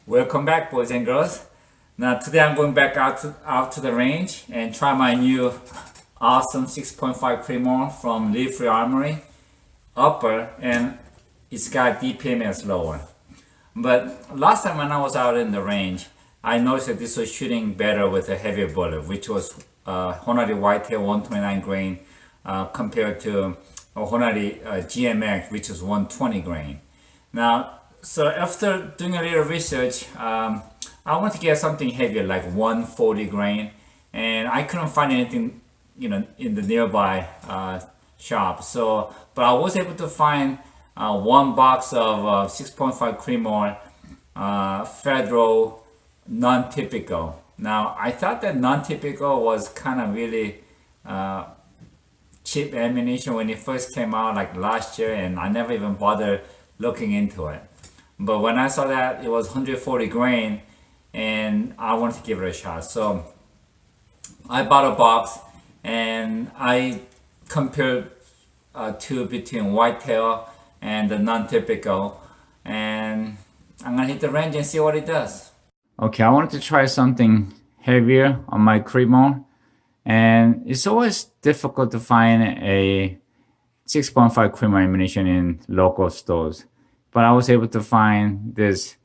Welcome back, boys and girls. Now today I'm going back out to the range and try my new awesome 6.5 creedmoor from Leaf Armory upper, and it's got DPM as lower. But last time when I was out in the range, I noticed that this was shooting better with a heavier bullet, which was Hornady Whitetail 129 grain compared to Hornady GMX, which is 120 grain. Now, so after doing a little research, I want to get something heavier like 140 grain, and I couldn't find anything, in the nearby shop. So, but I was able to find one box of 6.5 creedmoor Federal Nontypical. Now, I thought that Nontypical was kind of really cheap ammunition when it first came out, like last year, and I never even bothered looking into it. But when I saw that it was 140 grain, and I wanted to give it a shot, so I bought a box and I compared between Whitetail and the Nontypical, and I'm gonna hit the range and see what it does. Okay, I wanted to try something heavier on my creedmoor, and it's always difficult to find a 6.5 creedmoor ammunition in local stores. But I was able to find this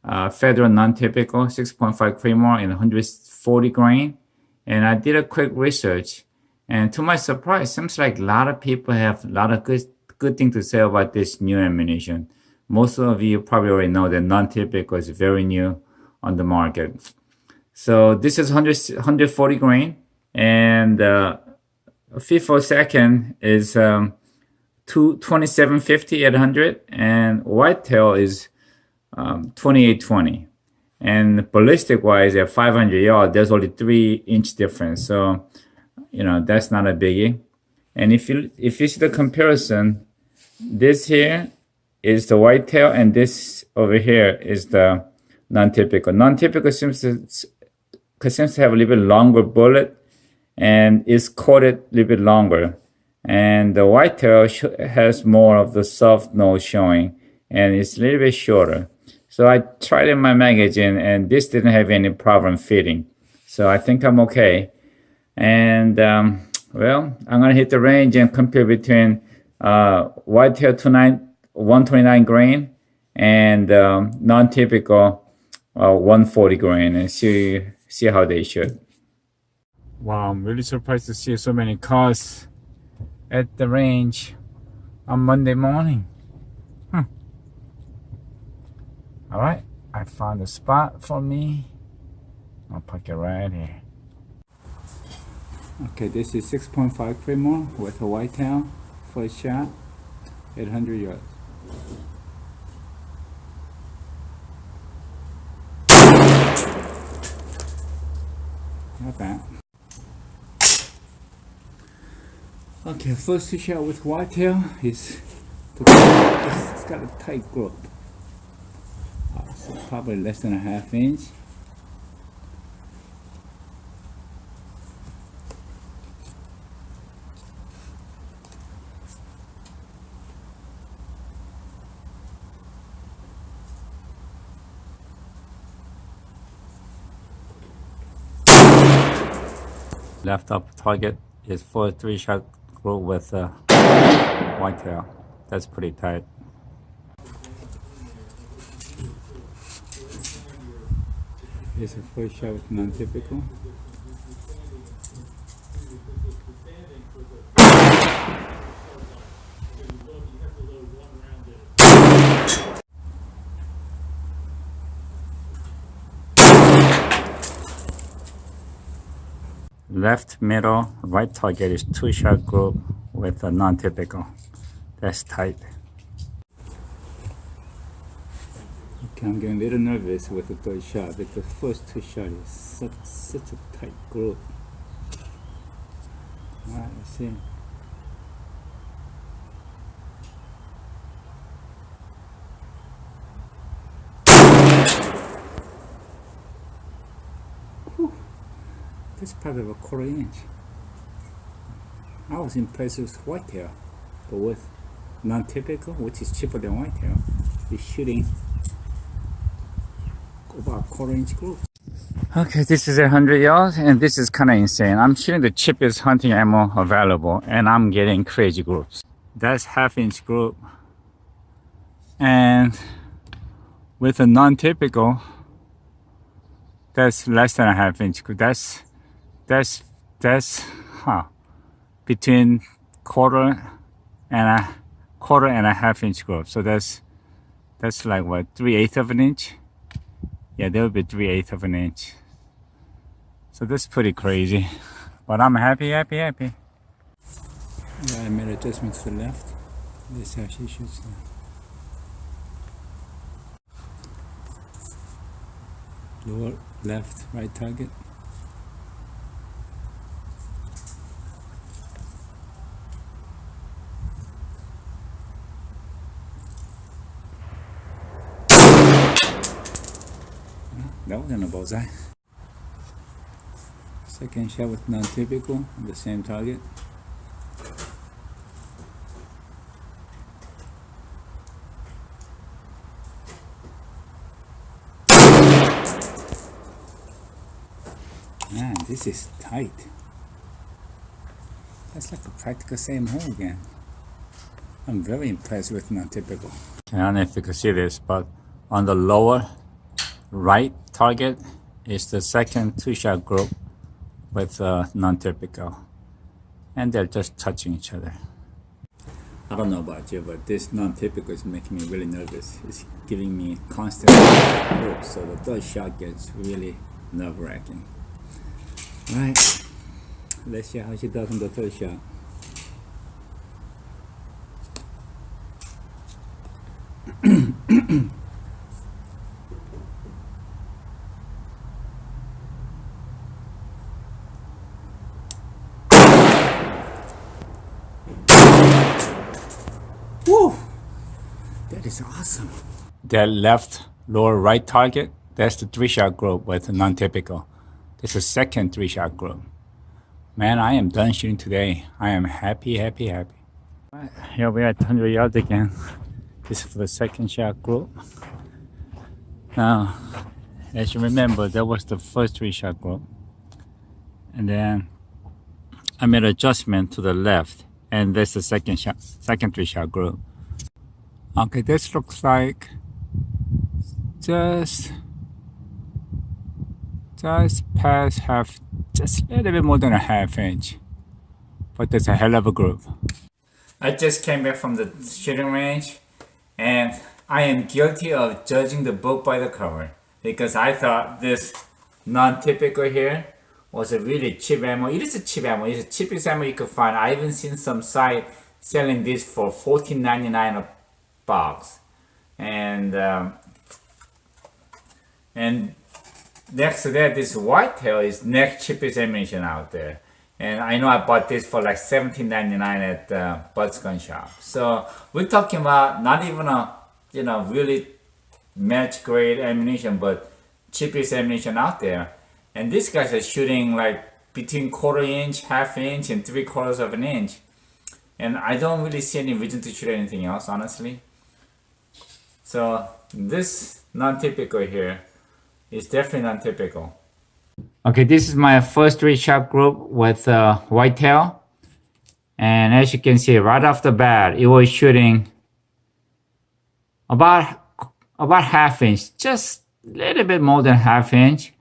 Federal Nontypical 6.5 creedmoor in 140 grain, and I did a quick research, and to my surprise, seems like a lot of people have a lot of good things to say about this new ammunition. Most of you probably already know that Nontypical is very new on the market. So this is 140 grain, and feet per second is 2750 at 100, and Whitetail is 2820. And ballistic wise, at 500 yards, there's only 3-inch difference. So, that's not a biggie. And if you see the comparison, this here is the Whitetail, and this over here is the Nontypical. Nontypical seems to have a little bit longer bullet, and is coated a little bit longer. And the Whitetail has more of the soft nose showing, and it's a little bit shorter. So I tried in my magazine, and this didn't have any problem fitting. So I think I'm okay. And well, I'm gonna hit the range and compare between Whitetail 129 grain and Nontypical 140 grain, and see how they shoot. Wow, I'm really surprised to see so many cars at the range on Monday morning. All right, I found a spot for me. I'll park it right here. Okay, this is 6.5 creedmoor with a Whitetail, first shot, 800 yards. Not bad. Okay, first shot with Whitetail is it's got a tight grip. So probably less than a half-inch. Left up target is for a 3-shot group with Whitetail. That's pretty tight. Here's a first shot with Nontypical. Left middle, right target is 2-shot group with a Nontypical. That's tight. Okay, I'm getting a little nervous with the third shot, because the first 2 shots is such a tight group. Alright, let's see. Whew. That's probably a 1/4 inch. I was impressed with Whitetail, but with Nontypical, which is cheaper than Whitetail, is shooting about quarter-inch group. Okay, this is 100 yards, and this is kind of insane. I'm shooting the cheapest hunting ammo available, and I'm getting crazy groups. That's half-inch group, and with a non-typical, that's less than a half-inch group. That's between quarter and a half-inch group. So that's like what, 3/8 of an inch? Yeah, that would be 3/8 of an inch. So that's pretty crazy, but I'm happy. Yeah, I made adjustment to the left. This is how she shoots now. Lower left, right target. That wasn't a bullseye. Second shot with non-typical, the same target. Man, this is tight. That's like a practical same hole again. I'm very impressed with non-typical. I don't know if you can see this, but on the lower right target is the second two-shot group with non-typical, and they're just touching each other. I don't know about you, but this non-typical is making me really nervous. It's giving me constant hope, so the third shot gets really nerve-wracking. Alright, let's see how she does on the third shot. Woo! That is awesome. That left lower right target, that's the three-shot group with non-typical. This is second three-shot group. Man, I am done shooting today. I am happy. Right, here we are at 100 yards again. This is for the second shot group. Now, as you remember, that was the first three-shot group. And then I made an adjustment to the left, and that's the second three-shot group. Okay, this looks like just past half, just a little bit more than a half inch. But that's a hell of a group. I just came back from the shooting range, and I am guilty of judging the book by the cover, because I thought this non-typical here was a really cheap ammo. It is a cheap ammo. It's the cheapest ammo you could find. I even seen some site selling this for $14.99 a box, and next to that, this Whitetail is next cheapest ammunition out there. And I know I bought this for like $17.99 at Bud's Gun Shop. So we're talking about not even a really match grade ammunition, but cheapest ammunition out there. And these guys are shooting like between quarter-inch, half-inch, and 3/4 of an inch. And I don't really see any reason to shoot anything else, honestly. So this non-typical here is definitely non-typical. Okay, this is my first three-shot group with Whitetail. And as you can see, right off the bat, it was shooting about half-inch, just a little bit more than half-inch.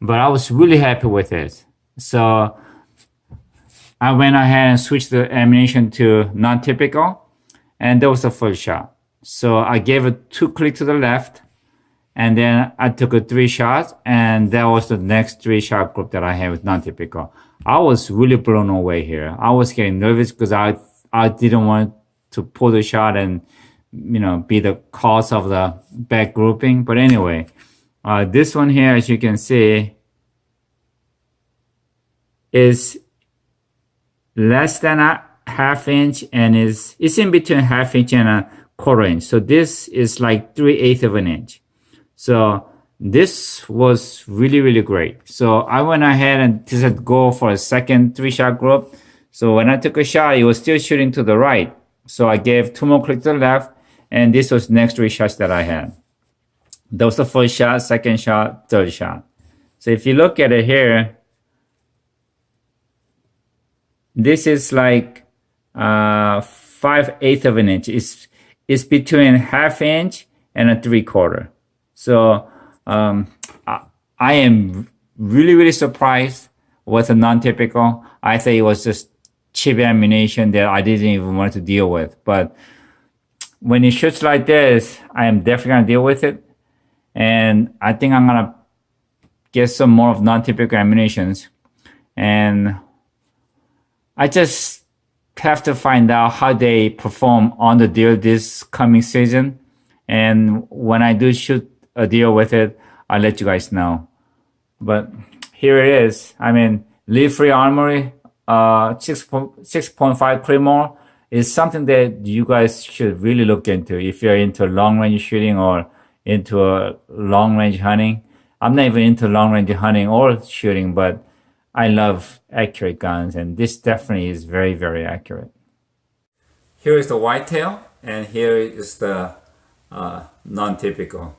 But I was really happy with it. So I went ahead and switched the ammunition to non-typical, and that was the first shot. So I gave it 2 clicks to the left, and then I took a 3 shots, and that was the next 3-shot group that I had with non-typical. I was really blown away here. I was getting nervous because I didn't want to pull the shot and be the cause of the bad grouping. But anyway, this one here, as you can see, is less than a half-inch, and it's in between half-inch and a quarter-inch. So this is like 3/8 of an inch. So this was really, really great. So I went ahead and decided to go for a second 3-shot group. So when I took a shot, it was still shooting to the right. So I gave 2 more clicks to the left, and this was the next 3 shots that I had. That was the first shot, second shot, third shot. So if you look at it here, this is like 5/8 of an inch. It's between 1/2 inch and a 3/4. So I am really surprised with a non-typical. I think it was just cheap ammunition that I didn't even want to deal with. But when it shoots like this, I am definitely gonna deal with it. And I think I'm gonna get some more of non-typical ammunitions. And I just have to find out how they perform on the deer this coming season. And when I do shoot a deer with it, I'll let you guys know. But here it is. I mean, lead-free Armory, 6.5 creedmoor is something that you guys should really look into if you're into long-range shooting or into a long-range hunting. I'm not even into long-range hunting or shooting, but I love accurate guns, and this definitely is very accurate. Here is the whitetail, and here is the non-typical.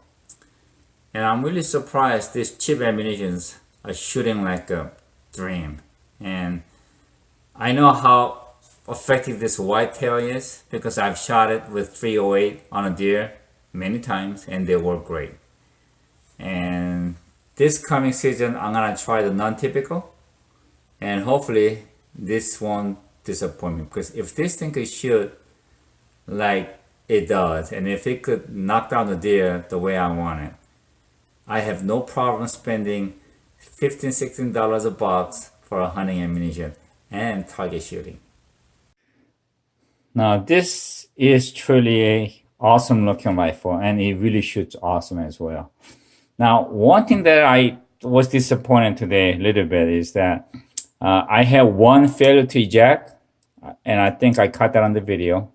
And I'm really surprised these cheap ammunitions are shooting like a dream. And I know how effective this whitetail is because I've shot it with 308 on a deer many times and they work great. And this coming season, I'm gonna try the non-typical, and hopefully this won't disappoint me, because if this thing could shoot like it does, and if it could knock down the deer the way I want it, I have no problem spending $15-16 a box for a hunting ammunition and target shooting. Now this is truly a awesome looking rifle, and it really shoots awesome as well. Now, one thing that I was disappointed today a little bit is that I had one failure to eject, and I think I caught that on the video.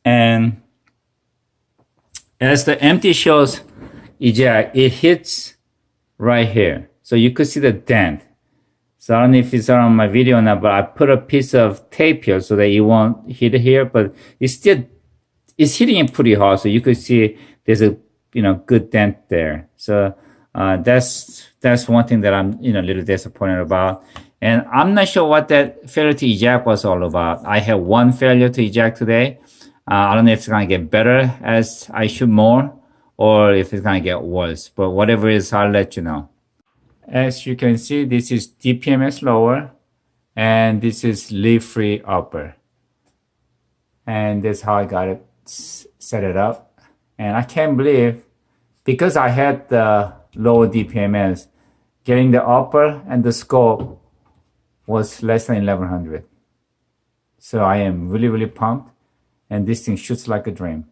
And as the empty shells eject, it hits right here. So you could see the dent. So I don't know if it's on my video or not, but I put a piece of tape here so that it won't hit here, but it's hitting it pretty hard. So you could see there's a good dent there. So that's one thing that I'm a little disappointed about. And I'm not sure what that failure to eject was all about. I had one failure to eject today. I don't know if it's gonna get better as I shoot more or if it's gonna get worse, but whatever it is, I'll let you know. As you can see, this is DPMS lower and this is lead-free upper. And that's how I got it set it up. And I can't believe, because I had the lower DPMS, getting the upper and the scope was less than 1100. So I am really pumped, and this thing shoots like a dream.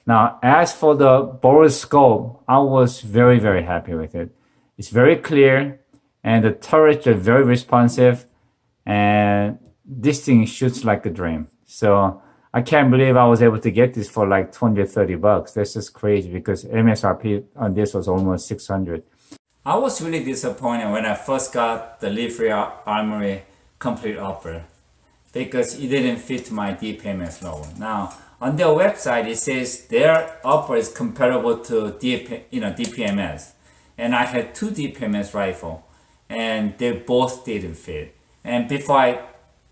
Now, as for the Boris scope, I was very happy with it. It's very clear, and the turrets are very responsive, and this thing shoots like a dream. So I can't believe I was able to get this for like 230 bucks. That's just crazy because MSRP on this was almost 600. I was really disappointed when I first got the lead-free Armory complete upper because it didn't fit my DPMS lower. Now, on their website, it says their upper is comparable to DPMS. And I had two DPMS rifle, and they both didn't fit. And before I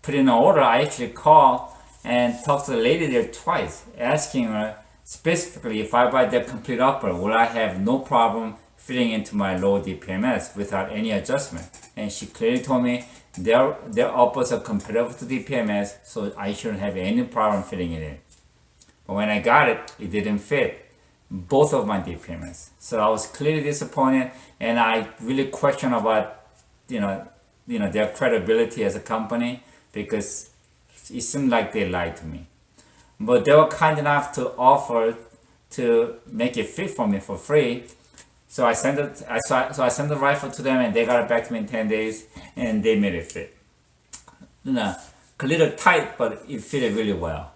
put in an order, I actually called and talked to the lady there twice, asking her specifically if I buy the complete upper, will I have no problem fitting into my low DPMS without any adjustment? And she clearly told me their uppers are comparable to DPMS, so I shouldn't have any problem fitting it in. But when I got it, it didn't fit both of my DPMS. So I was clearly disappointed, and I really question about their credibility as a company, because it seemed like they lied to me. But they were kind enough to offer to make it fit for me for free. So I sent the rifle to them, and they got it back to me in 10 days, and they made it fit. A little tight, but it fitted really well.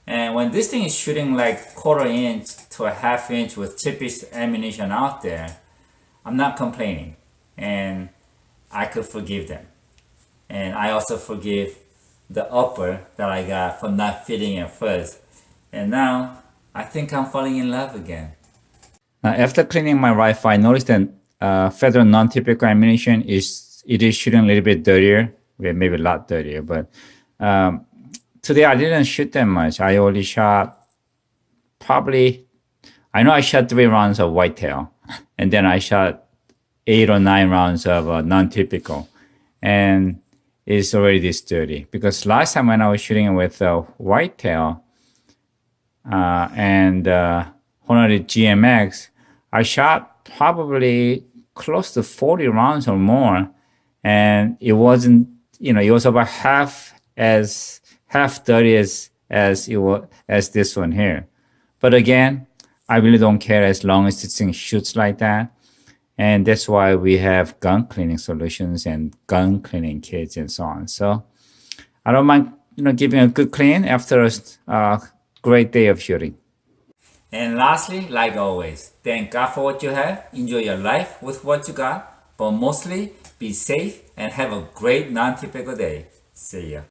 And when this thing is shooting like 1/4 inch to a 1/2 inch with cheapest ammunition out there, I'm not complaining, and I could forgive them. And I also forgive the upper that I got for not fitting at first. And now I think I'm falling in love again. After cleaning my rifle, I noticed that federal non-typical ammunition is shooting a little bit dirtier, well, maybe a lot dirtier. But today I didn't shoot that much. I only shot I know I shot 3 rounds of whitetail, and then I shot 8 or 9 rounds of non-typical, and it's already this dirty. Because last time when I was shooting with whitetail and Hornady GMX, I shot probably close to 40 rounds or more, and it wasn't, it was about half dirty as this one here. But again, I really don't care as long as this thing shoots like that. And that's why we have gun cleaning solutions and gun cleaning kits and so on. So I don't mind, giving a good clean after a great day of shooting. And lastly, like always, thank God for what you have. Enjoy your life with what you got. But mostly, be safe and have a great non-typical day. See ya.